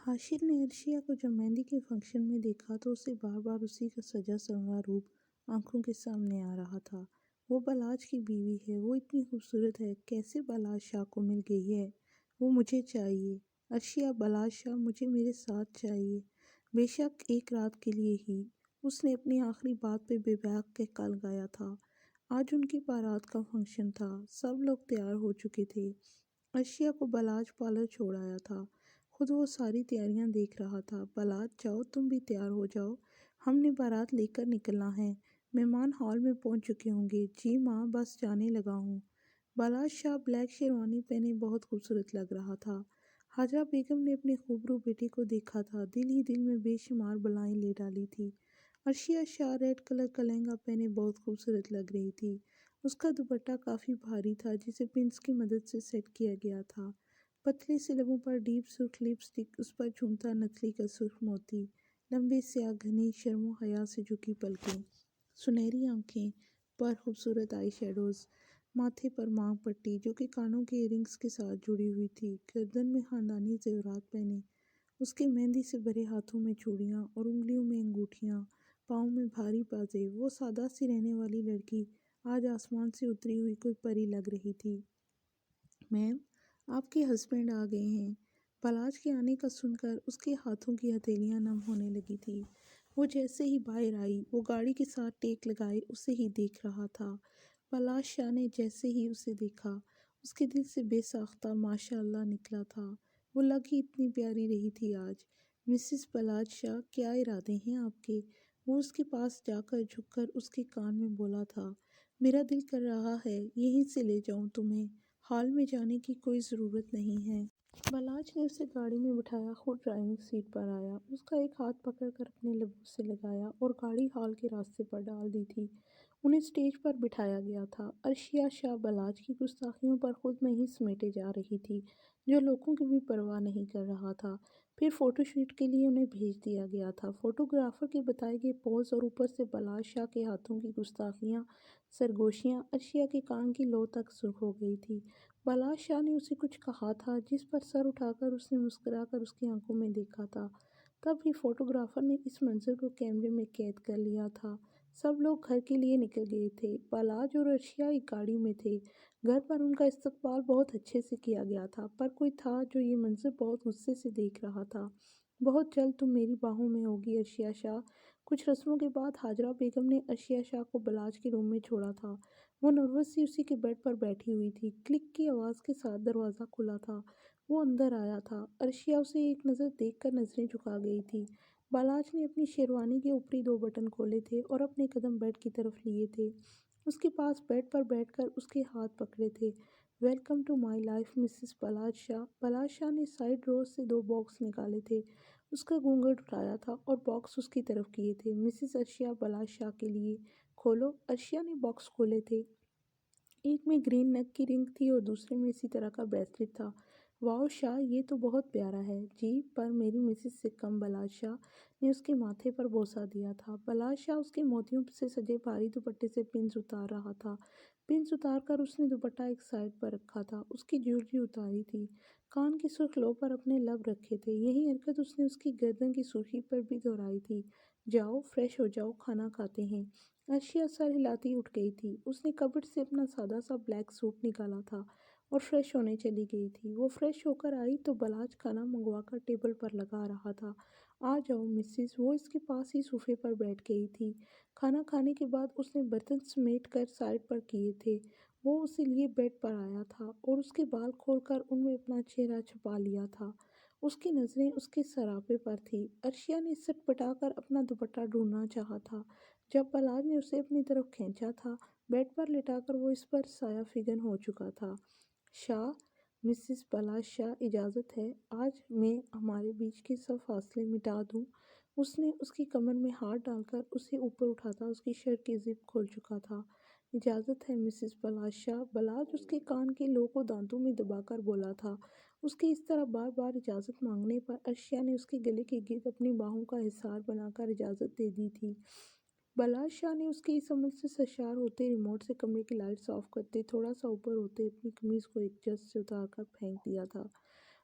हाशिर ने अर्शिया को जब मेहंदी के फंक्शन में देखा तो उसे बार बार उसी का सजा संवरा रूप आंखों के सामने आ रहा था। वो बलाज की बीवी है, वो इतनी खूबसूरत है, कैसे बलाज शाह को मिल गई है। वो मुझे चाहिए अर्शिया, बलाज शाह मुझे मेरे साथ चाहिए, बेशक एक रात के लिए ही। उसने अपनी आखिरी बात पे बेबाक कहका लगाया था। आज उनकी बारात का फंक्शन था, सब लोग तैयार हो चुके थे। अर्शिया को बलाज पार्लर छोड़ आया था। खुद वो सारी तैयारियां देख रहा था। बलाज, जाओ तुम भी तैयार हो जाओ, हमने बारात लेकर निकलना है। मेहमान हॉल में पहुंच चुके होंगे। जी माँ, बस जाने लगा हूँ। बलाज शाह ब्लैक शेरवानी पहने बहुत खूबसूरत लग रहा था। हाजरा बेगम ने अपने खूबरू बेटे को देखा था, दिल ही दिल में बेशुमार बलाएं ले डाली थी। अर्शिया शाह रेड कलर का लहंगा पहने बहुत खूबसूरत लग रही थी। उसका दुपट्टा काफ़ी भारी था, जिसे पिंस की मदद से सेट किया गया था। पतले से लबों पर डीप सुर्ख लिपस्टिक, उस पर झूमता नथली का सुर्ख मोती, लंबे स्याह घनी शर्मो हया से झुकी पलकें, सुनहरी आंखें पर खूबसूरत आई शेडोज, माथे पर मांग पट्टी जो कि कानों के इयररिंग्स के साथ जुड़ी हुई थी, गर्दन में खानदानी जेवरात पहने, उसके मेहंदी से भरे हाथों में चूड़ियाँ और उंगलियों में अंगूठियाँ, पाँव में भारी बाजे। वो सादा सी रहने वाली लड़की आज आसमान से उतरी हुई कोई परी लग रही थी। मैम, आपके हस्बैंड आ गए हैं। बलाज के आने का सुनकर उसके हाथों की हथेलियां नम होने लगी थी। वो जैसे ही बाहर आई, वो गाड़ी के साथ टेक लगाए उसे ही देख रहा था। बलाज शाह ने जैसे ही उसे देखा, उसके दिल से बेसाख्ता माशाअल्लाह निकला था। वो लग ही इतनी प्यारी रही थी आज। मिसेस बलाज शाह, क्या इरादे हैं आपके? वो उसके पास जाकर झुककर उसके कान में बोला था। मेरा दिल कर रहा है यहीं से ले जाऊं तुम्हें, हॉल में जाने की कोई ज़रूरत नहीं है। बलाज ने उसे गाड़ी में बिठाया, खुद ड्राइविंग सीट पर आया, उसका एक हाथ पकड़कर अपने लबों से लगाया और गाड़ी हॉल के रास्ते पर डाल दी थी। उन्हें स्टेज पर बिठाया गया था। अर्शिया शाह बलाज की गुस्ताखियों पर खुद में ही समेटे जा रही थी, जो लोगों की भी परवाह नहीं कर रहा था। फिर फोटोशूट के लिए उन्हें भेज दिया गया था। फोटोग्राफर के बताए गए पोज और ऊपर से बलाज शाह के हाथों की गुस्ताखियाँ, सरगोशियाँ अर्शिया के कान की लो तक सुर्ख हो गई थी। बलाज शाह ने उसे कुछ कहा था, जिस पर सर उठाकर उसने मुस्कुराकर उसकी आंखों में देखा था। तब ही फोटोग्राफर ने इस मंजर को कैमरे में कैद कर लिया था। सब लोग घर के लिए निकल गए थे। बलाज और अर्शिया एक गाड़ी में थे। घर पर उनका इस्तकबाल बहुत अच्छे से किया गया था, पर कोई था जो ये मंजर बहुत गुस्से से देख रहा था। बहुत जल्द तुम मेरी बाहों में होगी अर्शिया शाह। कुछ रस्मों के बाद हाजरा बेगम ने अर्शिया शाह को बलाज के रूम में छोड़ा था। वो नर्वस सी उसी के बेड पर बैठी हुई थी। क्लिक की आवाज़ के साथ दरवाज़ा खुला था। वो अंदर आया था। अर्शिया उसे एक नज़र देखकर नज़रें झुका गई थी। बलाज ने अपनी शेरवानी के ऊपरी दो बटन खोले थे और अपने कदम बेड की तरफ लिए थे। उसके पास बेड पर बैठकर उसके हाथ पकड़े थे। Welcome to my life Mrs Balaj Shah. Balaj Shah ने साइड ड्रॉर से दो बॉक्स निकाले थे। उसका घूंघट उठाया था और बॉक्स उसकी तरफ किए थे। मिसेस अर्शिया बलाज शाह के लिए। खोलो। अर्शिया ने बॉक्स खोले थे। एक में ग्रीन नेक की रिंग थी और दूसरे में इसी तरह का ब्रेसलेट था। वाओ शाह, ये तो बहुत प्यारा है। जी, पर मेरी मिसेस से कम। बलाज शाह ने उसके माथे पर बोसा दिया था। बलाज शाह उसके मोतियों से सजे भारी दुपट्टे से पिंस उतार रहा था। पिंस उतार कर उसने दुपट्टा एक साइड पर रखा था। उसकी ज्वेलरी उतारी थी। कान की सुर्ख लो पर अपने लब रखे थे। यही हरकत उसने उसकी गर्दन की सुर्खी पर भी दोहराई थी। जाओ, फ्रेश हो जाओ, खाना खाते हैं। अर्शिया सर हिलाती उठ गई थी। उसने कबर्ड से अपना सादा सा ब्लैक सूट निकाला था और फ्रेश होने चली गई थी। वो फ्रेश होकर आई तो बलाज खाना मंगवाकर टेबल पर लगा रहा था। आ जाओ मिसेस। वो इसके पास ही सोफे पर बैठ गई थी। खाना खाने के बाद उसने बर्तन समेट कर साइड पर किए थे। वो उसे लिए बेड पर आया था और उसके बाल खोलकर उनमें अपना चेहरा छुपा लिया था। उसकी नज़रें उसके सरापे पर थी। अर्शिया ने सटपटाकर अपना दुपट्टा ढूंढना चाहा था। जब बलाज ने उसे अपनी तरफ खींचा था, बेड पर लिटाकर वो इस पर साया फिगन हो चुका था। शाह, मिसेस बलाज शाह, इजाज़त है, आज मैं हमारे बीच के सब फासले मिटा दूँ। उसने उसकी कमर में हाथ डालकर उसे ऊपर उठाता उसकी शर्ट की जिप खोल चुका था। इजाज़त है मिसेस बलाज शाह। बलाज उसके कान के लो को दांतों में दबाकर बोला था। उसके इस तरह बार बार इजाज़त मांगने पर अर्शिया ने उसके गले के गिर्द अपनी बाहों का हिसार बनाकर इजाज़त दे दी थी। बलाज शाह ने उसके इस अमल से सरशार होते रिमोट से कमरे की लाइट्स ऑफ करते थोड़ा सा ऊपर होते अपनी कमीज़ को एक झट से उतार कर फेंक दिया था।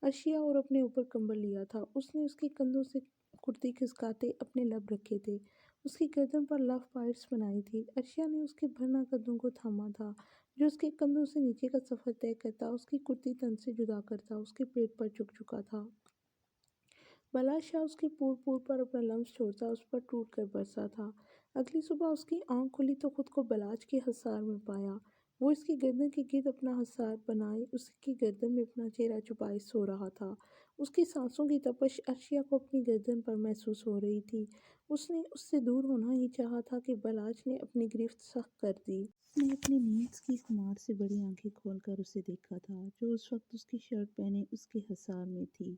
अर्शिया और अपने ऊपर कंबल लिया था। उसने उसके कंधों से कुर्ती खिसकाते अपने लब रखे थे। उसकी गर्दन पर लव पाइट्स बनाई थी। अर्शिया ने उसके भरना कदमों को थामा था, जो उसके कंधों से नीचे का सफर तय करता, उसकी कुर्ती तन से जुदा करता, उसके पेट पर झुक चुका था। बलाश शाह उसके पूर पर अपना लम्स छोड़ता उस पर टूट कर बरसा था। अगली सुबह उसकी आंख खुली तो खुद को बलाच के हसार में पाया। वो इसकी गर्दन के गिर्द अपना हसार बनाए उसकी गर्दन में अपना चेहरा छुपाए सो रहा था। उसकी सांसों की तपश अर्शिया को अपनी गर्दन पर महसूस हो रही थी। उसने उससे दूर होना ही चाहा था कि बलाच ने अपनी गिरफ्त सख्त कर दी। उसने अपनी नींद की खुमार से बड़ी आंखें खोलकर उसे देखा था, जो उस वक्त उसकी शर्ट पहने उसके हसार में थी।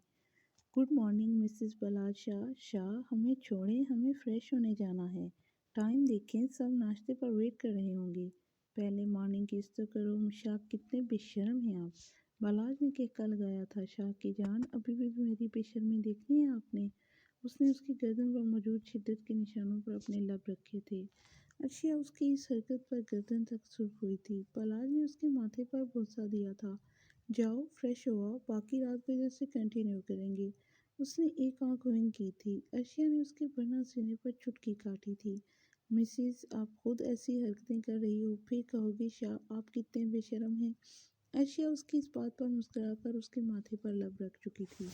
गुड मॉर्निंग मिसेस बलाशाह शाह, हमें छोड़ें, हमें फ्रेश होने जाना है। टाइम देखें, सब नाश्ते पर वेट कर रहे होंगे। पहले मॉर्निंग किस तो करो शाह, कितने बेशर्म हैं आप। बलाज ने कहकर लगाया था, शाह की जान, अभी भी मेरी बेशर्मी देखनी है आपने। उसने उसकी गर्दन पर मौजूद शिद्दत के निशानों पर अपने लब रखे थे। अर्शिया उसकी इस हरकत पर गर्दन तक सुर्ख हुई थी। बलाज ने उसके माथे पर भरोसा दिया था, जाओ फ्रेश हो आओ, बाकी रात को इधर से कंटिन्यू करेंगे। उसने एक आंख विंग की थी। अर्शिया ने उसके बरना सीने पर चुटकी काटी थी। मिसिस, आप खुद ऐसी हरकतें कर रही हो, फिर कहोगी शाह आप कितने बेशर्म हैं। अर्शिया उसकी इस बात पर मुस्कुराकर उसके माथे पर लब रख चुकी थी।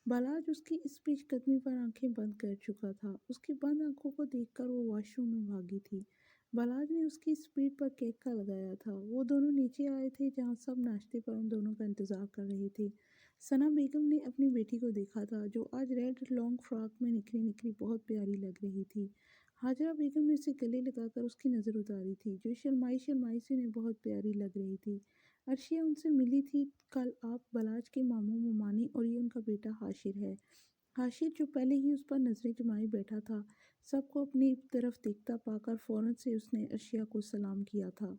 बालाज उसकी इस पेशकदमी पर आंखें बंद कर चुका था। उसकी बंद आंखों को देखकर वो वॉशरूम में भागी थी। बालाज ने उसकी स्पीड पर केक लगाया था। वो दोनों नीचे आए थे, जहाँ सब नाश्ते पर उन दोनों का इंतजार कर रहे थे। सना बेगम ने अपनी बेटी को देखा था, जो आज रेड लॉन्ग फ्रॉक में निखरी निखरी बहुत प्यारी लग रही थी। हाजरा बेगम ने उसे गले लगाकर उसकी नज़र उतारी थी, जो शर्माई शर्माई से उन्हें बहुत प्यारी लग रही थी। अर्शिया उनसे मिली थी, कल आप बलाज के मामू मुमानी और ये उनका बेटा हाशिर है। हाशिर, जो पहले ही उस पर नजरें जमाए बैठा था, सबको अपनी तरफ देखता पाकर फौरन से उसने अर्शिया को सलाम किया था।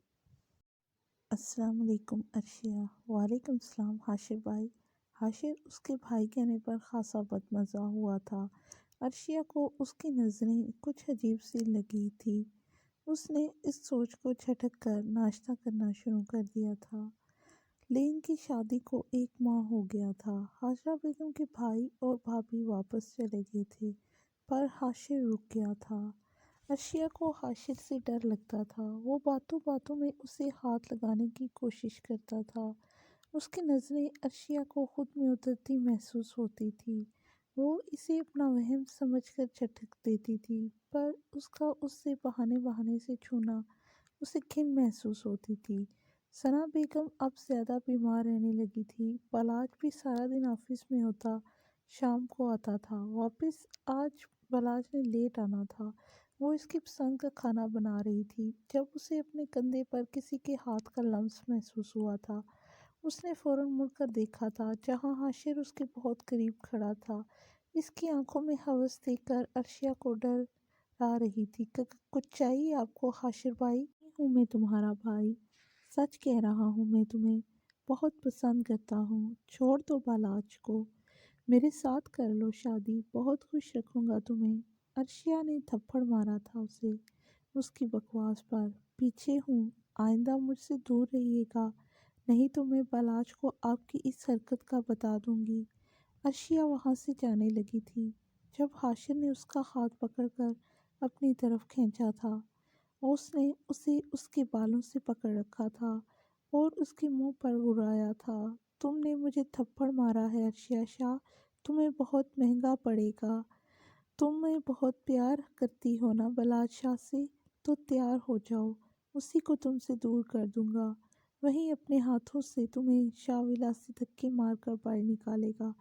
अस्सलाम वालेकुम अर्शिया। वालेकुम सलाम हाशिर भाई। हाशिर उसके भाई कहने पर खासा बदमज़ा हुआ था। अर्शिया को उसकी नज़रें कुछ अजीब सी लगी थी। उसने इस सोच को झटक कर नाश्ता करना शुरू कर दिया था। लेन की शादी को 1 माह हो गया था। हाजरा बेगम के भाई और भाभी वापस चले गए थे, पर हाशिर रुक गया था। अर्शिया को हाशिर से डर लगता था। वो बातों बातों में उसे हाथ लगाने की कोशिश करता था। उसकी नज़रें अर्शिया को खुद में उतरती महसूस होती थी। वो इसे अपना वहम समझकर झटक देती थी, पर उसका उससे बहाने बहाने से छूना उसे घिन महसूस होती थी। सना बेगम अब ज़्यादा बीमार रहने लगी थी। बलाज भी सारा दिन ऑफिस में होता, शाम को आता था वापस। आज बलाज ने लेट आना था। वो इसकी पसंद का खाना बना रही थी, जब उसे अपने कंधे पर किसी के हाथ का लम्स महसूस हुआ था। उसने फ़ौरन मुड़कर देखा था, जहाँ हाशिर उसके बहुत करीब खड़ा था। इसकी आंखों में हवस देखकर अर्शिया को डर आ रही थी। कुछ चाहिए आपको हाशिर भाई? हूँ मैं तुम्हारा भाई, सच कह रहा हूँ, मैं तुम्हें बहुत पसंद करता हूँ। छोड़ दो बालाज को, मेरे साथ कर लो शादी, बहुत खुश रखूँगा तुम्हें। अर्शिया ने थप्पड़ मारा था उसे उसकी बकवास पर। पीछे हूँ, आइंदा मुझसे दूर रहिएगा, नहीं तो मैं बालाज को आपकी इस हरकत का बता दूंगी। अर्शिया वहाँ से जाने लगी थी, जब हाशिर ने उसका हाथ पकड़कर अपनी तरफ खींचा था। उसने उसे उसके बालों से पकड़ रखा था और उसके मुंह पर घुराया था। तुमने मुझे थप्पड़ मारा है अर्शिया शाह, तुम्हें बहुत महंगा पड़ेगा। तुम्हें बहुत प्यार करती हो ना बलाज शाह से, तो तैयार हो जाओ, उसी को तुमसे दूर कर दूंगा। वहीं अपने हाथों से तुम्हें शाह विलासी धक्के मारकर बाहर निकालेगा।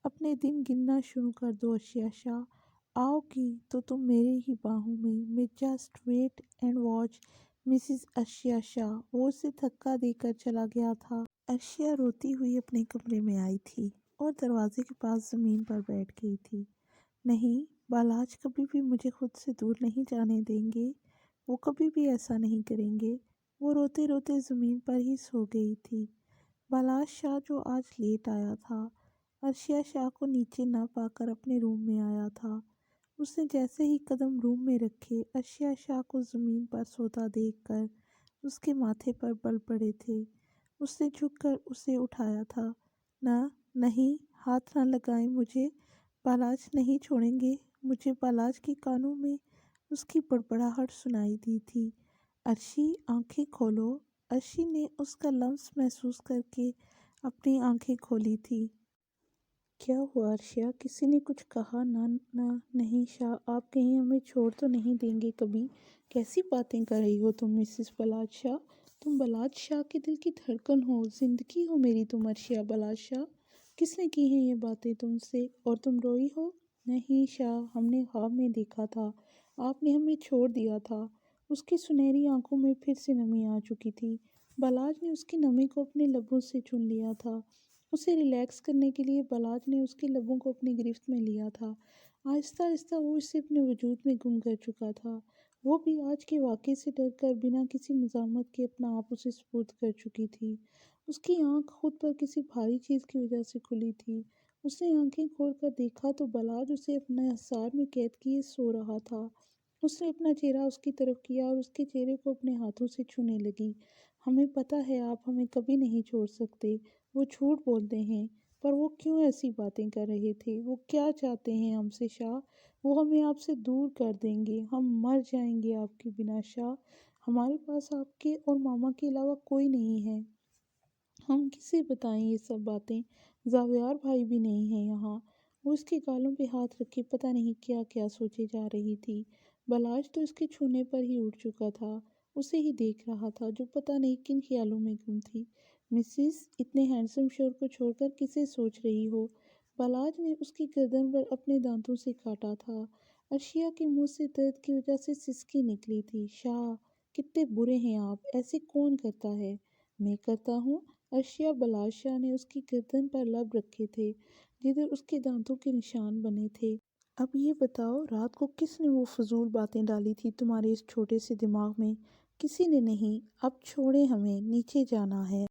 अपने दिन गिनना शुरू कर दो अर्शिया शाह, आओगी तो तुम मेरे ही बाहों में just wait and watch Mrs Arshia Shah. वो उसे धक्का देकर चला गया था। अर्शिया रोती हुई अपने कमरे में आई थी और दरवाजे के पास ज़मीन पर बैठ गई थी। नहीं, बालाज कभी भी मुझे खुद से दूर नहीं जाने देंगे, वो कभी भी ऐसा नहीं करेंगे। वो रोते रोते ज़मीन पर ही सो गई थी। बालाज शाह, जो आज लेट आया था, अर्शिया शाह को नीचे ना पाकर अपने रूम में आया था। उसने जैसे ही कदम रूम में रखे, अर्शिया शाह को ज़मीन पर सोता देखकर उसके माथे पर बल पड़े थे। उसने झुककर उसे उठाया था। ना, नहीं, ہاتھ نہ لگائیں مجھے، بالاج نہیں چھوڑیں گے مجھے۔ بالاج کے کانوں میں اس کی بڑبڑاہٹ سنائی دی تھی۔ عرشی آنکھیں کھولو۔ عرشی نے اس کا لمس محسوس کر کے اپنی آنکھیں کھولی تھی۔ کیا ہوا عرشیہ؟ کسی نے کچھ کہا؟ نہ نہیں شاہ، آپ کہیں ہمیں چھوڑ تو نہیں دیں گے کبھی؟ کیسی باتیں کر رہی ہو تم مسز بلاج شاہ؟ تم بلاج شاہ کے دل کی دھڑکن ہو، زندگی ہو میری تم عرشیہ بلاج شاہ۔ کس نے کی ہیں یہ باتیں تم سے؟ اور تم روئی ہو؟ نہیں شاہ، ہم نے خواب میں دیکھا تھا، آپ نے ہمیں چھوڑ دیا تھا۔ اس کی سنہری آنکھوں میں پھر سے نمی آ چکی تھی۔ بلاج نے اس کی نمی کو اپنے لبوں سے چن لیا تھا۔ اسے ریلیکس کرنے کے لیے بلاج نے اس کے لبوں کو اپنی گرفت میں لیا تھا۔ آہستہ آہستہ وہ اسے اپنے وجود میں گم کر چکا تھا۔ وہ بھی آج کے واقعے سے ڈر کر بنا کسی مزاحمت کے اپنا آپ اسے سپرد کر چکی تھی۔ اس کی آنکھ خود پر کسی بھاری چیز کی وجہ سے کھلی تھی۔ اس نے آنکھیں کھول کر دیکھا تو بلاج اسے اپنے حصار میں قید کیے سو رہا تھا۔ اس نے اپنا چہرہ اس کی طرف کیا اور اس کے چہرے کو اپنے ہاتھوں سے چھونے لگی۔ ہمیں پتہ ہے آپ ہمیں کبھی نہیں چھوڑ سکتے، وہ جھوٹ بولتے ہیں۔ پر وہ کیوں ایسی باتیں کر رہے تھے؟ وہ کیا چاہتے ہیں ہم سے شاہ؟ وہ ہمیں آپ سے دور کر دیں گے، ہم مر جائیں گے آپ کے بنا شاہ۔ ہمارے پاس آپ کے اور ماما کے علاوہ کوئی نہیں ہے، ہم کسے بتائیں یہ سب باتیں؟ زاویار بھائی بھی نہیں ہے یہاں۔ وہ اس کے گالوں پہ ہاتھ رکھے پتہ نہیں کیا کیا سوچے جا رہی تھی۔ بلاج تو اس کے چھونے پر ہی اٹھ چکا تھا، اسے ہی دیکھ رہا تھا جو پتہ نہیں کن خیالوں میں گم تھی۔ مسز، اتنے ہینڈسم شور کو چھوڑ کر کسے سوچ رہی ہو؟ بلاج نے اس کی گردن پر اپنے دانتوں سے کاٹا تھا۔ عرشیہ کے منہ سے درد کی وجہ سے سسکی نکلی تھی۔ شاہ، کتنے برے ہیں آپ، ایسے کون کرتا ہے؟ میں کرتا ہوں؟ عرشیہ بلاج شاہ نے اس کی گردن پر لب رکھے تھے جدھر اس کے دانتوں کے نشان بنے تھے۔ اب یہ بتاؤ، رات کو کس نے وہ فضول باتیں ڈالی تھی تمہارے اس چھوٹے سے دماغ میں؟ کسی نے نہیں۔ اب چھوڑیں ہمیں، نیچے جانا ہے۔